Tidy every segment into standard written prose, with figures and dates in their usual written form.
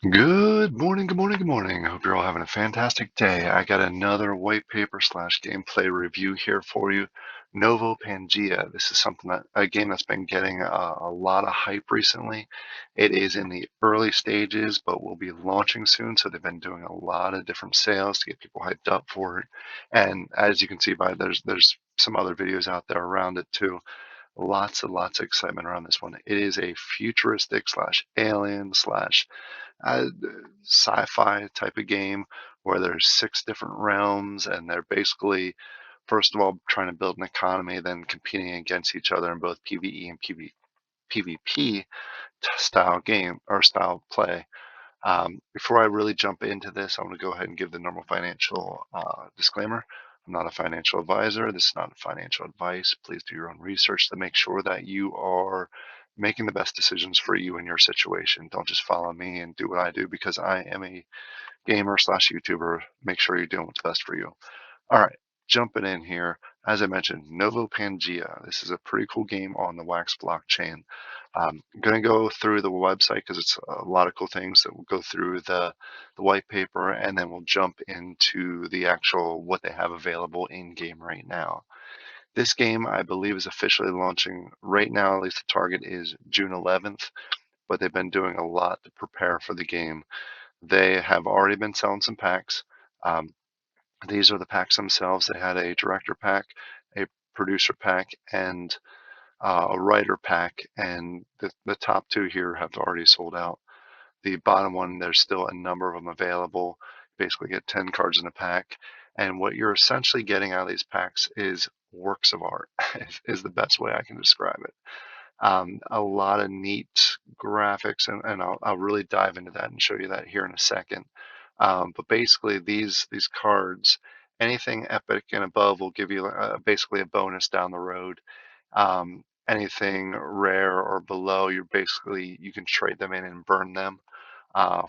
Good morning, good morning, good morning. I hope you're all having a fantastic day. I got another white paper slash gameplay review here for you. Novopangea. This is something that a game that's been getting a lot of hype recently. It is in the early stages, but will be launching soon. So they've been doing a lot of different sales to get people hyped up for it. And as you can see by there's some other videos out there around it too. Lots of excitement around this one. It is a futuristic slash alien slash uh, sci-fi type of game where there's six different realms and they're basically first of all trying to build an economy, then competing against each other in both PvE and PvP style game or style play. Before I really jump into this, I want to go ahead and give the normal financial disclaimer. I'm not a financial advisor. This is not financial advice. Please do your own research to make sure that you are making the best decisions for you in your situation. Don't just follow me and do what I do because I am a gamer slash YouTuber. Make sure you're doing what's best for you. All right, jumping in here. As I mentioned, Novopangea. This is a pretty cool game on the Wax blockchain. I'm going to go through the website because it's a lot of cool things that we'll go through the white paper and then we'll jump into the actual what they have available in game right now. This game, I believe, is officially launching right now. At least the target is June 11th, but they've been doing a lot to prepare for the game. They have already been selling some packs. Um, these are the packs themselves. They had a director pack, a producer pack, and a writer pack, and the top two here have already sold out. The bottom one, there's still a number of them available. Basically, get 10 cards in a pack, and what you're essentially getting out of these packs is works of art, is the best way I can describe it. A lot of neat graphics, and I'll really dive into that and show you that here in a second. But basically, these cards, anything epic and above will give you basically a bonus down the road. Anything rare or below, you can trade them in and burn them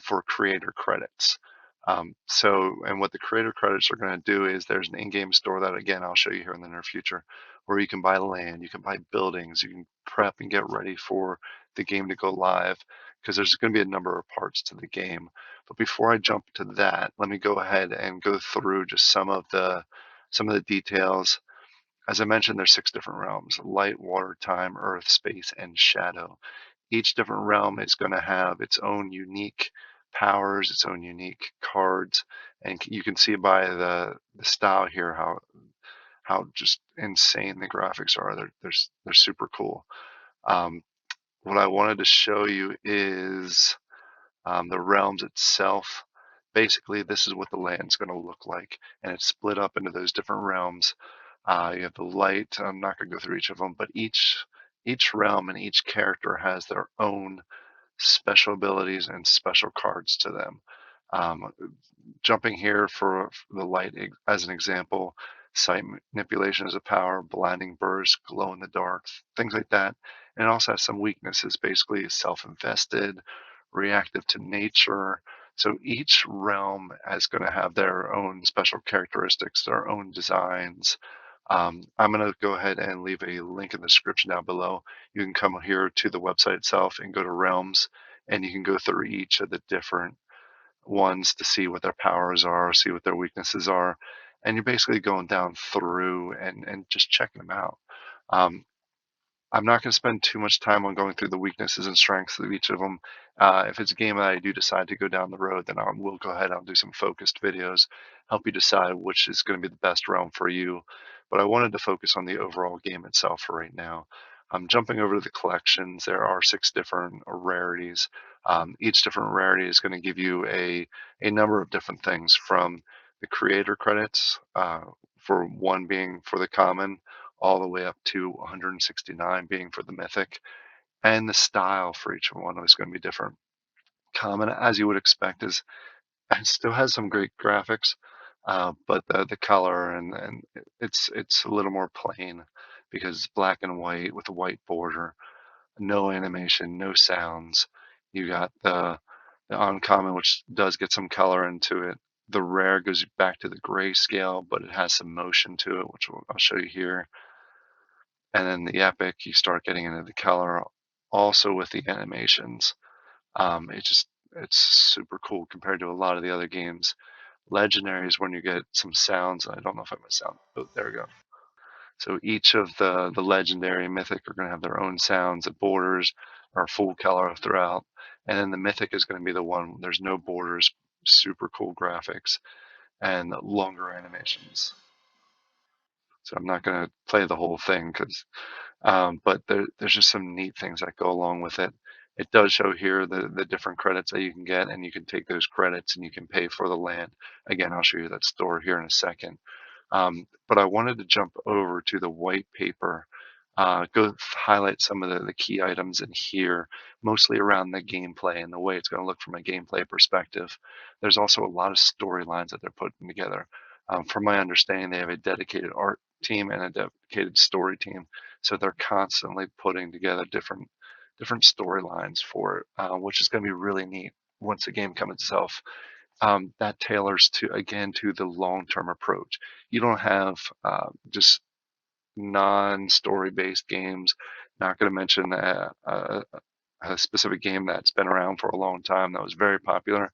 for creator credits. And what the creator credits are going to do is there's an in-game store that again I'll show you here in the near future, where you can buy land, you can buy buildings, you can prep and get ready for the game to go live because there's going to be a number of parts to the game. But before I jump to that, let me go ahead and go through just some of the details. As I mentioned, there's six different realms: light, water, time, earth, space, and shadow. Each different realm is going to have its own unique powers, its own unique cards, and you can see by the style here how just insane the graphics are. They're super cool. Um, what I wanted to show you is the realms itself. Basically, this is what the land's going to look like, and it's split up into those different realms. You have the light. I'm not going to go through each of them, but each realm and each character has their own special abilities and special cards to them. Um, Jumping here for the light as an example, sight manipulation is a power, blinding burst, glow in the dark, things like that. And it also has some weaknesses, basically self-invested, reactive to nature. So each realm is going to have their own special characteristics, their own designs. I'm going to go ahead and leave a link in the description down below. You can come here to the website itself and go to realms, and you can go through each of the different ones to see what their powers are, see what their weaknesses are, and you're basically going down through and just checking them out. Um, I'm not going to spend too much time on going through the weaknesses and strengths of each of them. If it's a game that I do decide to go down the road, then I will go ahead. I'll do some focused videos, help you decide which is going to be the best realm for you. But I wanted to focus on the overall game itself for right now. I'm jumping over to the collections. There are six different rarities. Each different rarity is going to give you a number of different things, from the creator credits, for one being for the common, all the way up to 169 being for the mythic, and the style for each one is going to be different. Common, as you would expect, is it still has some great graphics, but the color and it's a little more plain because it's black and white with a white border, no animation, no sounds. You got the uncommon, which does get some color into it. The rare goes back to the grayscale, but it has some motion to it, which I'll show you here. And then the epic, you start getting into the color, also with the animations. It just It's super cool compared to a lot of the other games. Legendary is when you get some sounds. I don't know if I have my sound. Oh, there we go. So each of the legendary and mythic are going to have their own sounds. The borders are full color throughout, and then the mythic is going to be the one there's no borders, super cool graphics, and longer animations. So I'm not going to play the whole thing because but there's just some neat things that go along with it. It does show here the different credits that you can get, and you can take those credits and you can pay for the land. Again, I'll show you that store here in a second. But I wanted to jump over to the white paper, go highlight some of the key items in here, mostly around the gameplay and the way it's going to look from a gameplay perspective. There's also a lot of storylines that they're putting together. From my understanding, they have a dedicated art team and a dedicated story team, so they're constantly putting together different storylines for it, which is going to be really neat once the game comes itself. That tailors to again to the long-term approach. You don't have just non-story based games. Not going to mention a specific game that's been around for a long time that was very popular,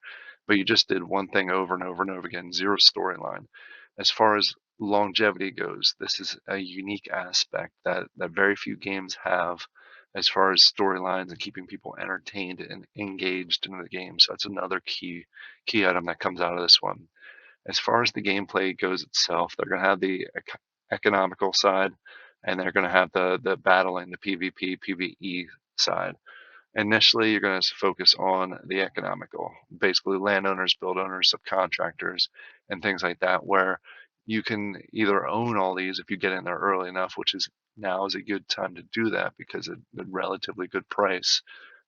but you just did one thing over and over and over again, zero storyline. As far as longevity goes, this is a unique aspect that very few games have as far as storylines and keeping people entertained and engaged in the game. So that's another key item that comes out of this one. As far as the gameplay goes itself, they're going to have the economical side, and they're going to have the battling, the PvP, PvE side. Initially, you're going to focus on the economical, basically landowners, build owners, subcontractors, and things like that, where you can either own all these if you get in there early enough, which is now is a good time to do that because it's a relatively good price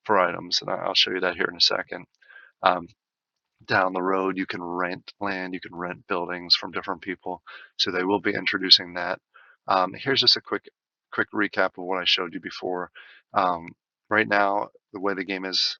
for items, and I'll show you that here in a second. Um, Down the road, you can rent land, you can rent buildings from different people, so they will be introducing that. Here's just a quick recap of what I showed you before. Um, right now, the way the game is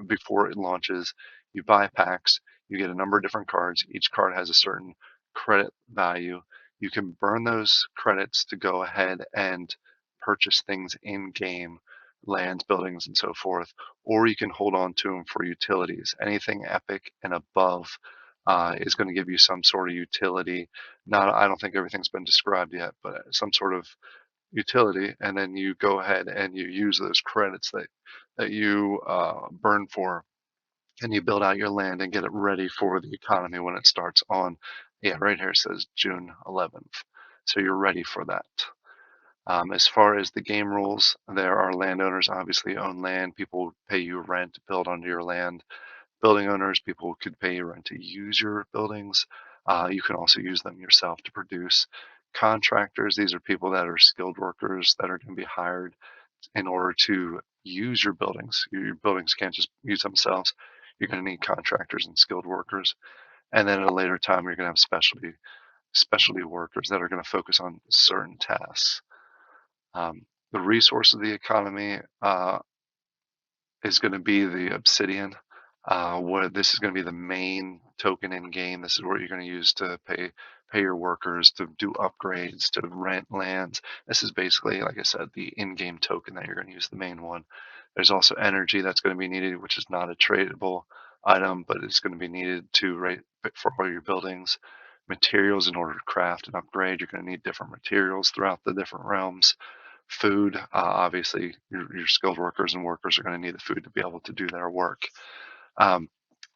before it launches, you buy packs, you get a number of different cards. Each card has a certain credit value. You can burn those credits to go ahead and purchase things in game, lands, buildings, and so forth, or you can hold on to them for utilities. Anything epic and above is going to give you some sort of utility. Not, I don't think everything's been described yet, but some sort of utility, and then you go ahead and you use those credits that you burn for, and you build out your land and get it ready for the economy when it starts on. Yeah, right here it says June 11th, so you're ready for that. As far as the game rules, there are landowners obviously own land. People pay you rent to build onto your land. Building owners, people could pay you rent to use your buildings. You can also use them yourself to produce. Contractors, these are people that are skilled workers that are going to be hired in order to use your buildings. Your buildings can't just use themselves. You're going to need contractors and skilled workers. And then at a later time, you're going to have specialty workers that are going to focus on certain tasks. The resource of the economy is going to be the obsidian. Where this is going to be the main token in game. This is what you're going to use to pay your workers, to do upgrades, to rent lands. This is basically, like I said, the in-game token that you're going to use, the main one. There's also energy that's going to be needed, which is not a tradable item, but it's going to be needed to rate for all your buildings. Materials, in order to craft and upgrade, you're going to need different materials throughout the different realms. Food, obviously, your skilled workers and workers are going to need the food to be able to do their work. Um,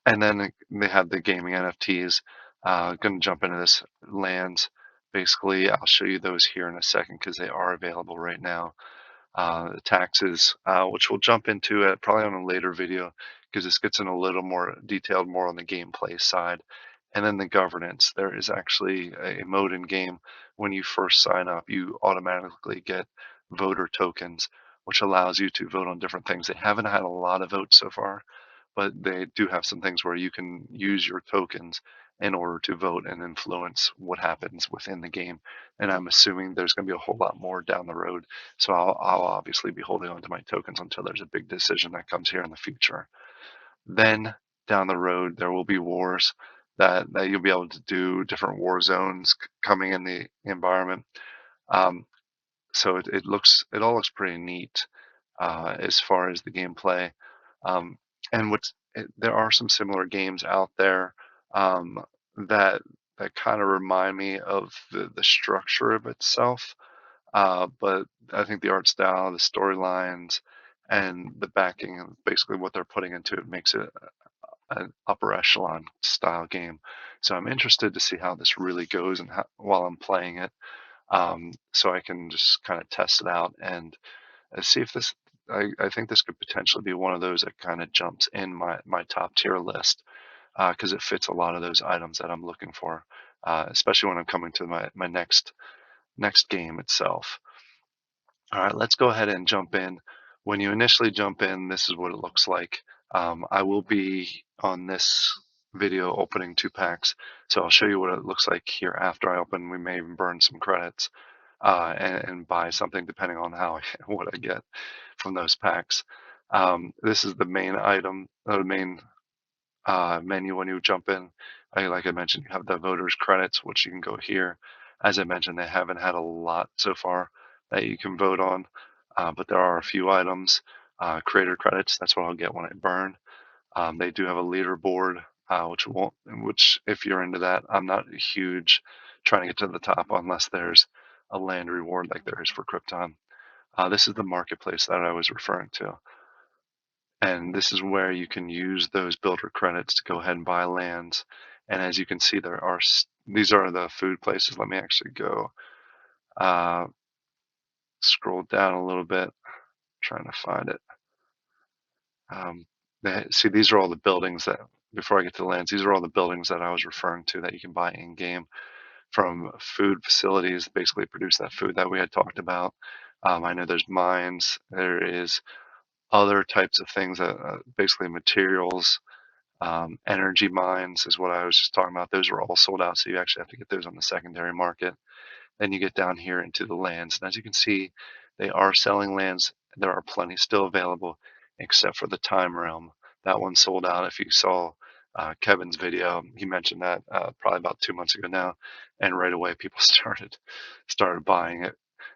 and then they have the gaming NFTs. Going to jump into this lands. Basically, I'll show you those here in a second because they are available right now. The taxes, which we'll jump into probably on a later video because this gets in a little more detailed, more on the gameplay side. And then the governance. There is actually a mode in game when you first sign up, you automatically get voter tokens, which allows you to vote on different things. They haven't had a lot of votes so far, but they do have some things where you can use your tokens in order to vote and influence what happens within the game. And I'm assuming there's going to be a whole lot more down the road. So I'll obviously be holding on to my tokens until there's a big decision that comes here in the future. Then down the road, there will be wars that you'll be able to do different war zones coming in the environment. Um, so it all looks pretty neat as far as the gameplay. Um, and what's there are some similar games out there um, that kind of remind me of the structure of itself. But I think the art style, the storylines, and the backing, and basically what they're putting into it, makes it an upper echelon style game. So I'm interested to see how this really goes and while I'm playing it, so I can just kind of test it out and see if this. I think this could potentially be one of those that kind of jumps in my top tier list because it fits a lot of those items that I'm looking for, especially when I'm coming to my next game itself. All right, let's go ahead and jump in. When you initially jump in, this is what it looks like. I will be on this video opening 2 packs, so I'll show you what it looks like here after I open. We may even burn some credits and buy something depending on how what I get from those packs. This is the main item, the main menu when you jump in. Like I mentioned, you have the voters credits, which you can go here. As I mentioned, they haven't had a lot so far that you can vote on, but there are a few items. Creator credits, that's what I'll get when I burn. They do have a leaderboard, which if you're into that, I'm not huge trying to get to the top unless there's a land reward like there is for Krypton. This is the marketplace that I was referring to. And this is where you can use those builder credits to go ahead and buy lands. And as you can see, these are the food places. Let me actually go uh, scroll down a little bit, trying to find it. See, these are all the buildings that, before I get to the lands, these are all the buildings that I was referring to that you can buy in game from food facilities, basically produce that food that we had talked about. I know there's mines, there is other types of things that basically materials. Energy mines is what I was just talking about. Those are all sold out, so you actually have to get those on the secondary market. Then you get down here into the lands, and as you can see, they are selling lands. There are plenty still available, except for the Time Realm. That one sold out. If you saw Kevin's video, he mentioned that probably about 2 months ago now, and right away people started buying it.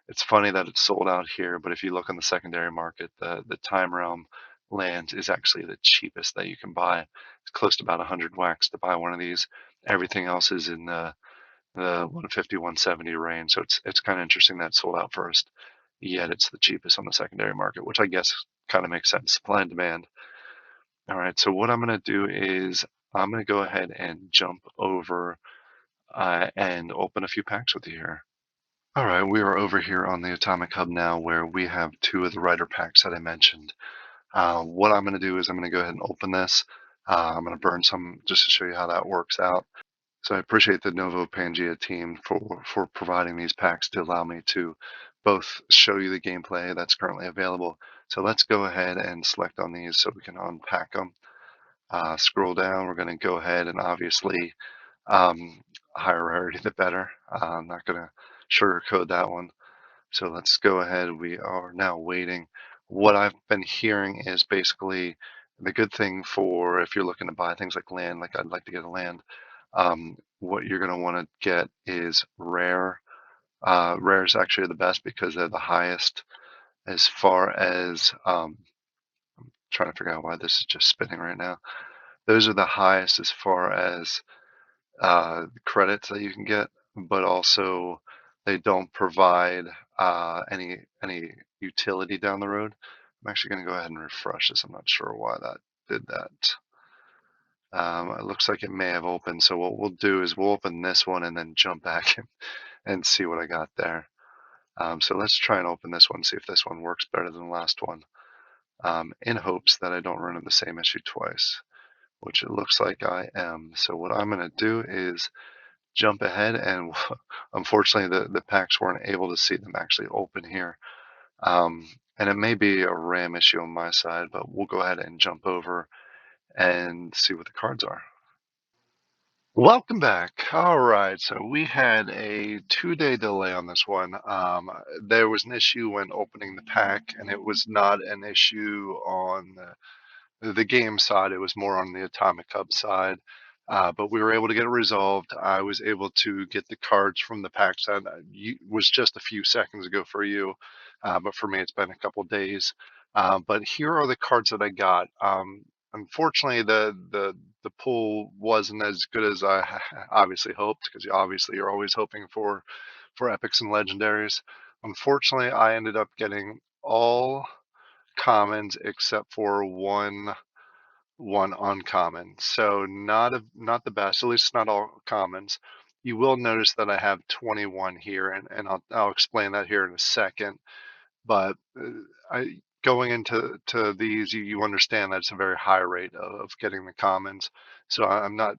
It's funny that it's sold out here, but if you look on the secondary market, the Time Realm land is actually the cheapest that you can buy. It's close to about 100 wax to buy one of these. Everything else is in the 150, 170 range. So it's kind of interesting that it sold out first, yet it's the cheapest on the secondary market, which I guess kind of makes sense, supply and demand. All right, so what I'm going to do is I'm going to go ahead and jump over and open a few packs with you here. All right, we are over here on the Atomic Hub now, where we have 2 of the writer packs that I mentioned. What I'm going to do is I'm going to go ahead and open this. I'm going to burn some just to show you how that works out. So I appreciate the Novopangea team for providing these packs to allow me to both show you the gameplay that's currently available. So let's go ahead and select on these so we can unpack them. Scroll down, we're going to go ahead and obviously um, higher rarity the better. I'm not going to sugarcoat that one. So let's go ahead. We are now waiting. What I've been hearing is basically the good thing for if you're looking to buy things like land, like I'd like to get a land, what you're going to want to get is rare. Rare is actually the best because they're the highest as far as, trying to figure out why this is just spinning right now. Those are the highest as far as credits that you can get, but also they don't provide any utility down the road. I'm actually going to go ahead and refresh this. I'm not sure why that did that. It looks like it may have opened. So what we'll do is we'll open this one and then jump back and see what I got there. So let's try and open this one, see if this one works better than the last one, in hopes that I don't run into the same issue twice, which it looks like I am. So what I'm going to do is jump ahead, and unfortunately the packs weren't able to see them actually open here. And it may be a RAM issue on my side, but we'll go ahead and jump over and see what the cards are. Welcome back. All right, so we had a 2-day delay on this one. There was an issue when opening the pack, and it was not an issue on the game side. It was more on the Atomic Hub side, but we were able to get it resolved. I was able to get the cards from the packs that was just a few seconds ago for you, but for me it's been a couple days. But here are the cards that I got. unfortunately, the pool wasn't as good as I obviously hoped, because obviously you're always hoping for epics and legendaries. Unfortunately, I ended up getting all commons except for one uncommon. So not the best, at least not all commons. You will notice that I have 21 here, and I'll explain that here in a second. But I going into these, you understand that it's a very high rate of getting the commons. So I'm not.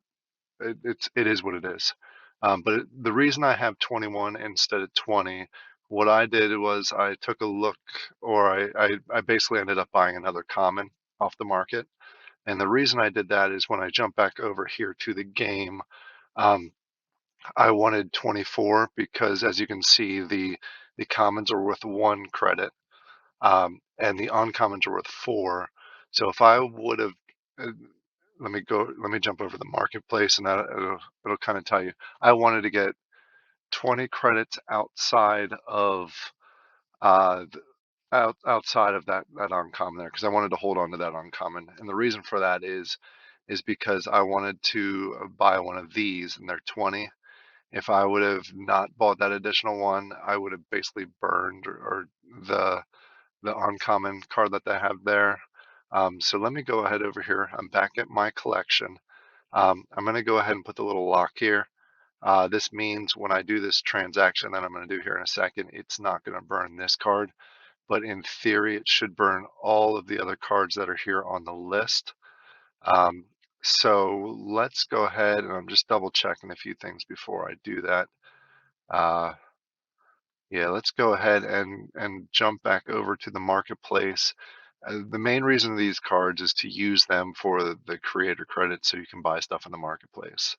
It is what it is. But the reason I have 21 instead of 20, what I did was I took a look, or I basically ended up buying another common off the market. And the reason I did that is when I jump back over here to the game, um, I wanted 24 because, as you can see, the commons are worth 1 credit, and the uncommons are worth 4. So if I would have, uh, let me jump over the marketplace, and it'll kind of tell you. I wanted to get 20 credits uh, outside of that uncommon there, because I wanted to hold on to that uncommon. And the reason for that is because I wanted to buy one of these, and they're 20. If I would have not bought that additional one, I would have basically burned or the the uncommon card that they have there. So let me go ahead over here. I'm back at my collection. I'm going to go ahead and put the little lock here. This means when I do this transaction that I'm going to do here in a second, it's not going to burn this card, but in theory, it should burn all of the other cards that are here on the list. Um, so let's go ahead, and I'm just double checking a few things before I do that. Uh, yeah, let's go ahead and jump back over to the marketplace. The main reason of these cards is to use them for the creator credit so you can buy stuff in the marketplace.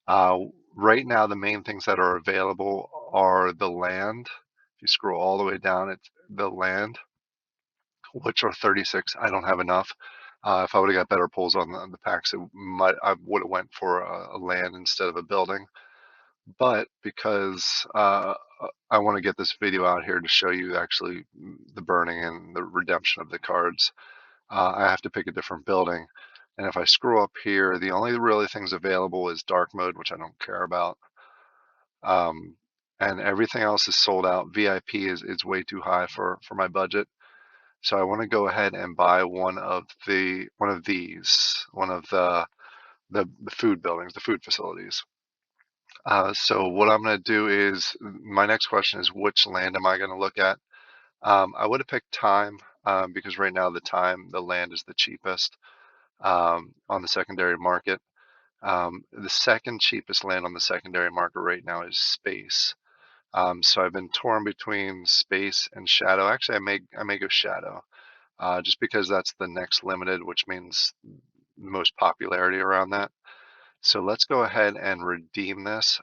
Uh, right now, the main things that are available are the land. If you scroll all the way down, it's the land, which are 36. I don't have enough. If I would have got better pulls on the packs, I would have went for a land instead of a building. But because I want to get this video out here to show you actually the burning and the redemption of the cards, I have to pick a different building. And if I scroll up here, the only really things available is dark mode, which I don't care about. Um, and everything else is sold out. VIP is way too high for my budget. So I want to go ahead and buy one of these, one of the food buildings, the food facilities. So what I'm going to do is, my next question is, which land am I going to look at? I would have picked time, because right now the land is the cheapest on the secondary market. The second cheapest land on the secondary market right now is space. So I've been torn between space and shadow. Actually, I may go shadow, just because that's the next limited, which means the most popularity around that. So let's go ahead and redeem this.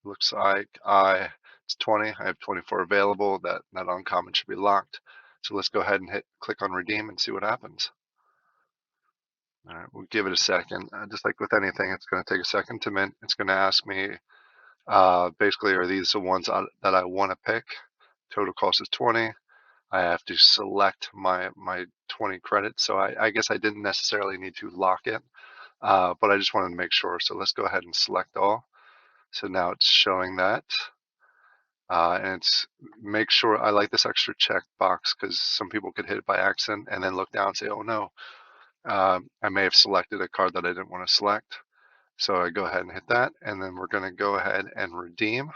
Looks like it's 20. I have 24 available. That uncommon should be locked. So let's go ahead and click on redeem and see what happens. All right, we'll give it a second. Just like with anything, it's going to take a second to mint. It's going to ask me, basically, are these the ones that I want to pick? Total cost is 20. I have to select my 20 credits. So I guess I didn't necessarily need to lock it, but I just wanted to make sure. So let's go ahead and select all. So now it's showing that. And it's make sure, I like this extra check box because some people could hit it by accident and then look down and say, oh no, I may have selected a card that I didn't want to select. So I go ahead and hit that, and then we're going to go ahead and redeem.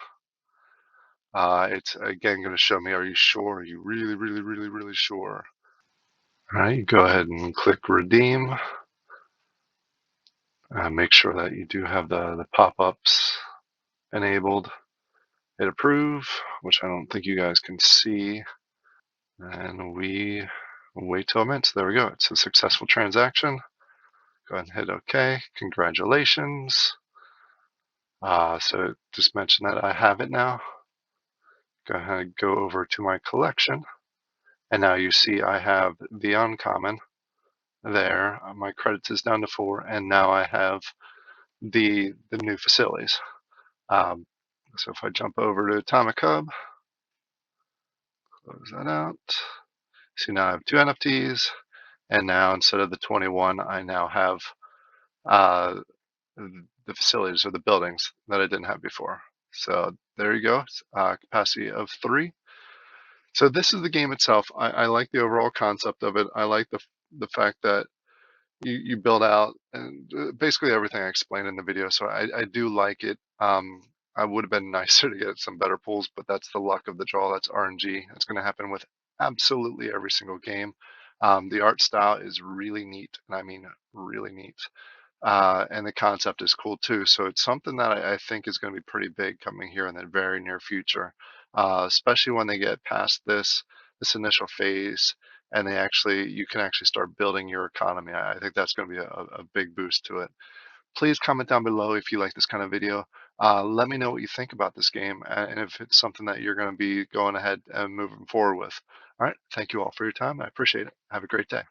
It's again going to show me, are you sure? Are you really, really, really, really sure? All right, you go ahead and click redeem. Make sure that you do have the pop-ups enabled. Hit approve, which I don't think you guys can see. And we wait till a minute. So there we go. It's a successful transaction. Go ahead and hit OK. Congratulations. So just mention that I have it now. Go ahead and go over to my collection. And now you see I have the uncommon there. My credits is down to 4. And now I have the new facilities. So if I jump over to Atomic Hub, close that out. See, now I have 2 NFTs And now instead of the 21, I now have uh, the facilities or the buildings that I didn't have before. So there you go, capacity of 3. So this is the game itself. I like the overall concept of it. I like the fact that you build out and basically everything I explained in the video. So I do like it. I would have been nicer to get some better pools, but that's the luck of the draw. That's RNG. It's going to happen with absolutely every single game. The art style is really neat, and I mean really neat. And the concept is cool too. So it's something that I think is going to be pretty big coming here in the very near future, especially when they get past this initial phase and you can actually start building your economy. I think that's going to be a big boost to it. Please comment down below if you like this kind of video. Let me know what you think about this game and if it's something that you're going to be going ahead and moving forward with. All right. Thank you all for your time. I appreciate it. Have a great day.